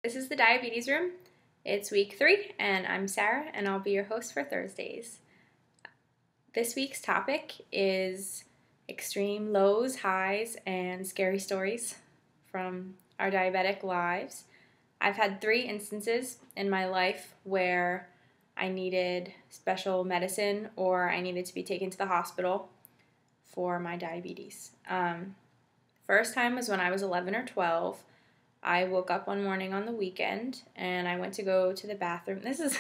This is the Diabetes Room. It's week 3, and I'm Sarah, and I'll be your host for Thursdays. This week's topic is extreme lows, highs, and scary stories from our diabetic lives. I've had 3 instances in my life where I needed special medicine or I needed to be taken to the hospital for my diabetes. First time was when I was 11 or 12. I woke up one morning on the weekend and I went to go to the bathroom. This is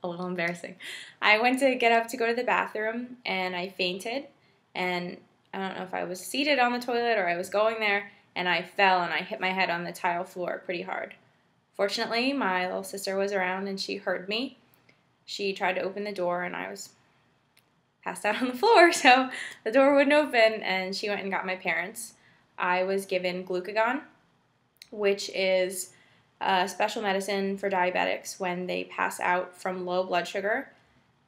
a little embarrassing. I went to get up to go to the bathroom and I fainted, and I don't know if I was seated on the toilet or I was going there, and I fell and I hit my head on the tile floor pretty hard. Fortunately, my little sister was around and she heard me. She tried to open the door and I was passed out on the floor, so the door wouldn't open, and she went and got my parents. I was given glucagon, which is a special medicine for diabetics when they pass out from low blood sugar,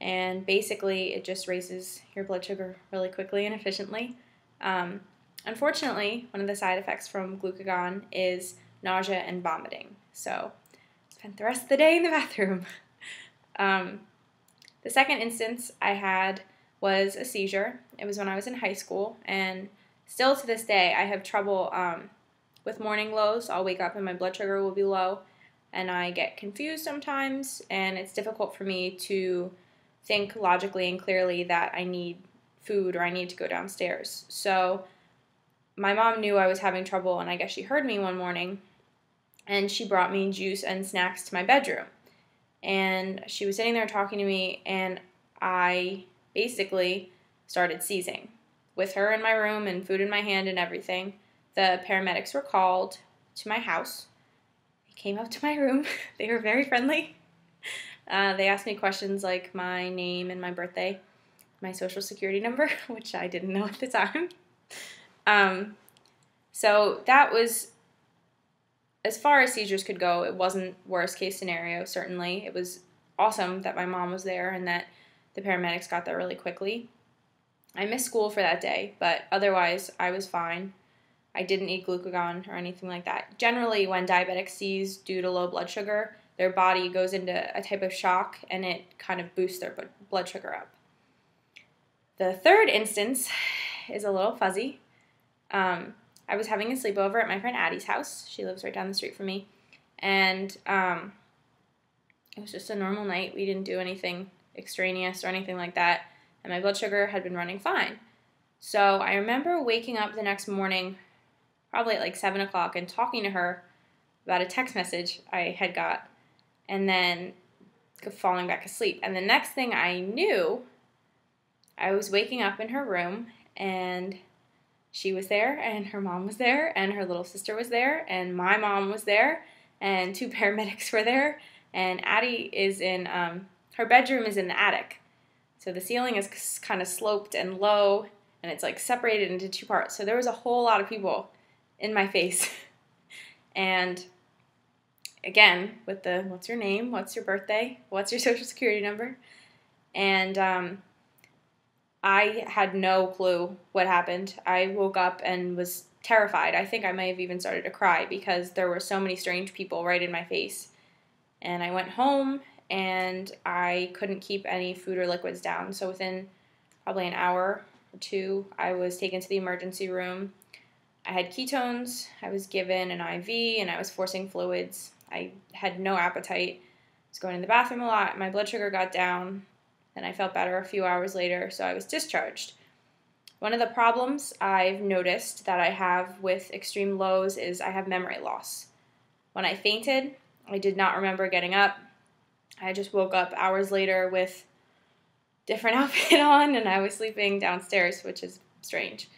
and basically it just raises your blood sugar really quickly and efficiently. Unfortunately, one of the side effects from glucagon is nausea and vomiting, so I spent the rest of the day in the bathroom. The second instance I had was a seizure. It was when I was in high school, and still to this day I have trouble with morning lows. I'll wake up and my blood sugar will be low, and I get confused sometimes, and it's difficult for me to think logically and clearly that I need food or I need to go downstairs. So my mom knew I was having trouble, and I guess she heard me one morning, and she brought me juice and snacks to my bedroom. And she was sitting there talking to me, and I basically started seizing with her in my room and food in my hand and everything. The paramedics were called to my house. They came up to my room. They were very friendly. They asked me questions like my name and my birthday, my social security number, which I didn't know at the time. So that was, as far as seizures could go, it wasn't worst case scenario, certainly. It was awesome that my mom was there and that the paramedics got there really quickly. I missed school for that day, but otherwise I was fine. I didn't need glucagon or anything like that. Generally, when diabetics seize due to low blood sugar, their body goes into a type of shock and it kind of boosts their blood sugar up. The third instance is a little fuzzy. I was having a sleepover at my friend Addie's house. She lives right down the street from me. And it was just a normal night. We didn't do anything extraneous or anything like that. And my blood sugar had been running fine. So I remember waking up the next morning, probably at like 7 o'clock, and talking to her about a text message I had got, and then falling back asleep. And the next thing I knew, I was waking up in her room, and she was there, and her mom was there, and her little sister was there, and my mom was there, and 2 paramedics were there, and Addie is in, her bedroom is in the attic. So the ceiling is kind of sloped and low, and it's like separated into 2 parts. So there was a whole lot of people in my face. And again, with the what's your name, what's your birthday, what's your social security number, and I had no clue what happened. I woke up and was terrified. I think I may have even started to cry because there were so many strange people right in my face. And I went home and I couldn't keep any food or liquids down. So within probably an hour or 2, I was taken to the emergency room. I had ketones, I was given an IV, and I was forcing fluids. I had no appetite. I was going to the bathroom a lot. My blood sugar got down, and I felt better a few hours later, so I was discharged. One of the problems I've noticed that I have with extreme lows is I have memory loss. When I fainted, I did not remember getting up. I just woke up hours later with different outfit on, and I was sleeping downstairs, which is strange.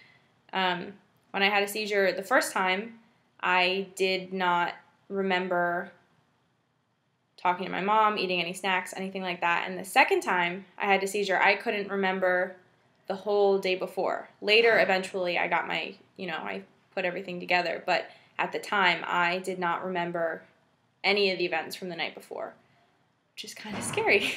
When I had a seizure the first time, I did not remember talking to my mom, eating any snacks, anything like that. And the second time I had a seizure, I couldn't remember the whole day before. Later, eventually, I got my, I put everything together. But at the time, I did not remember any of the events from the night before, which is kind of scary.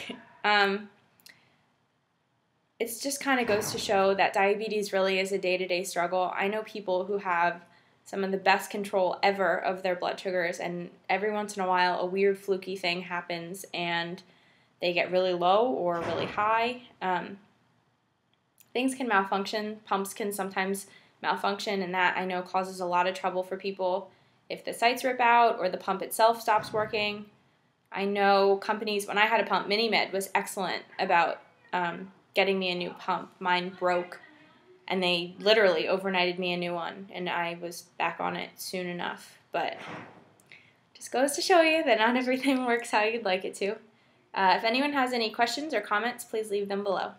It just kind of goes to show that diabetes really is a day-to-day struggle. I know people who have some of the best control ever of their blood sugars, and every once in a while a weird fluky thing happens and they get really low or really high. Things can malfunction. Pumps can sometimes malfunction, and that I know causes a lot of trouble for people if the sites rip out or the pump itself stops working. I know companies, when I had a pump, Minimed was excellent about getting me a new pump. Mine broke, and they literally overnighted me a new one, and I was back on it soon enough. But just goes to show you that not everything works how you'd like it to. If anyone has any questions or comments, please leave them below.